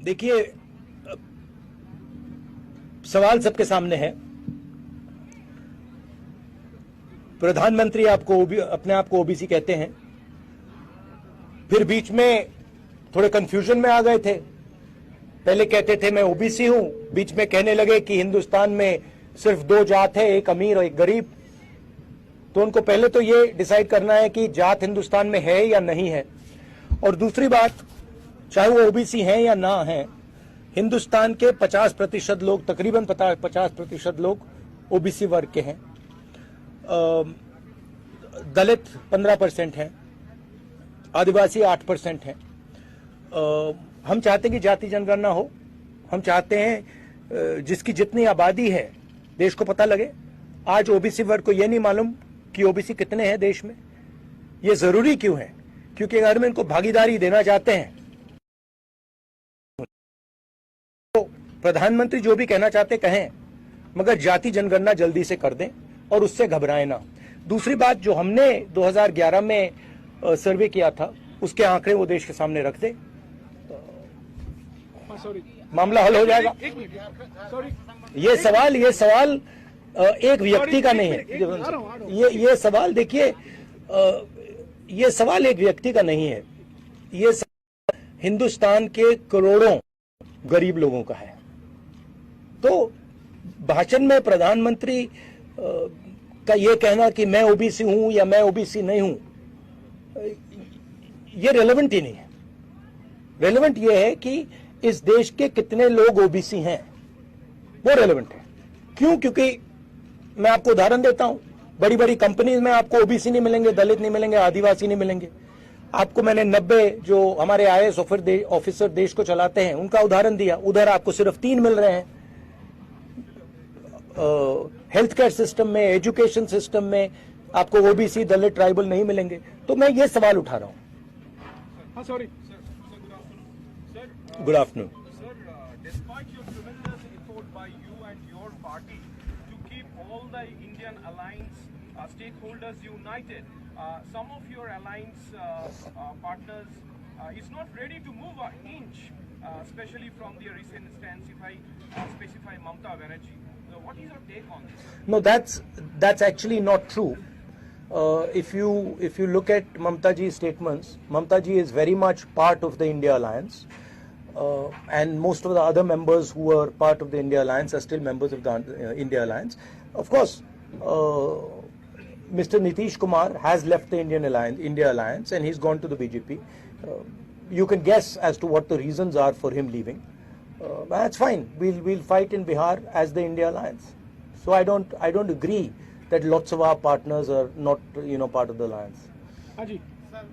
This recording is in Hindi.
देखिए, सवाल सबके सामने है। प्रधानमंत्री अपने आप को ओबीसी कहते हैं, फिर बीच में थोड़े कंफ्यूजन में आ गए थे। पहले कहते थे मैं ओबीसी हूं, बीच में कहने लगे कि हिंदुस्तान में सिर्फ दो जात है, एक अमीर और एक गरीब। तो उनको पहले तो ये डिसाइड करना है कि जात हिंदुस्तान में है या नहीं है। और दूसरी बात, चाहे वो ओबीसी हैं या ना हैं, हिंदुस्तान के 50% लोग, तकरीबन 50% लोग ओबीसी वर्ग के हैं। दलित 15% हैं, आदिवासी 8% हैं। हम चाहते हैं कि जाति जनगणना हो। हम चाहते हैं जिसकी जितनी आबादी है देश को पता लगे। आज ओबीसी वर्ग को यह नहीं मालूम कि ओबीसी कितने हैं देश में। ये जरूरी क्यों है? क्योंकि अगर हम इनको भागीदारी देना चाहते हैं तो प्रधानमंत्री जो भी कहना चाहते कहें, मगर जाति जनगणना जल्दी से कर दें और उससे घबराएं ना। दूसरी बात, जो हमने 2011 में सर्वे किया था उसके आंकड़े वो देश के सामने रख दें, मामला हल हो जाएगा। ये सवाल एक व्यक्ति का नहीं है। ये सवाल, देखिए, ये सवाल एक व्यक्ति का नहीं है। ये सवाल हिंदुस्तान के करोड़ों गरीब लोगों का है। तो भाषण में प्रधानमंत्री का ये कहना कि मैं ओबीसी हूं या मैं ओबीसी नहीं हूं, ये रेलेवेंट ही नहीं है। रेलेवेंट ये है कि इस देश के कितने लोग ओबीसी हैं, वो रेलेवेंट है। क्यों? क्योंकि मैं आपको उदाहरण देता हूं, बड़ी बड़ी कंपनीज में आपको ओबीसी नहीं मिलेंगे, दलित नहीं मिलेंगे, आदिवासी नहीं मिलेंगे। आपको मैंने 90 जो हमारे आईएएस ऑफिसर देश को चलाते हैं उनका उदाहरण दिया, उधर आपको सिर्फ 3 मिल रहे हैं। हेल्थ केयर सिस्टम में, एजुकेशन सिस्टम में आपको ओबीसी, दलित, ट्राइबल नहीं मिलेंगे। तो मैं ये सवाल उठा रहा हूं। Sorry Good afternoon. Sir, despite your tremendous effort by you and your party to keep all the Indian alliance stakeholders united, some of your alliance partners is not ready to move an inch, especially from the recent stance, if I specify Mamata Banerjee. So what is your take on this? No, that's actually not true. If you look at Mamata ji's statements, Mamata ji is very much part of the India Alliance. And most of the other members who are part of the India Alliance are still members of the India Alliance. Of course, Mr. Nitish Kumar has left the India Alliance and he's gone to the BJP. You can guess as to what the reasons are for him leaving. That's fine. We'll fight in Bihar as the India Alliance. So I don't agree that lots of our partners are not part of the alliance. Haji.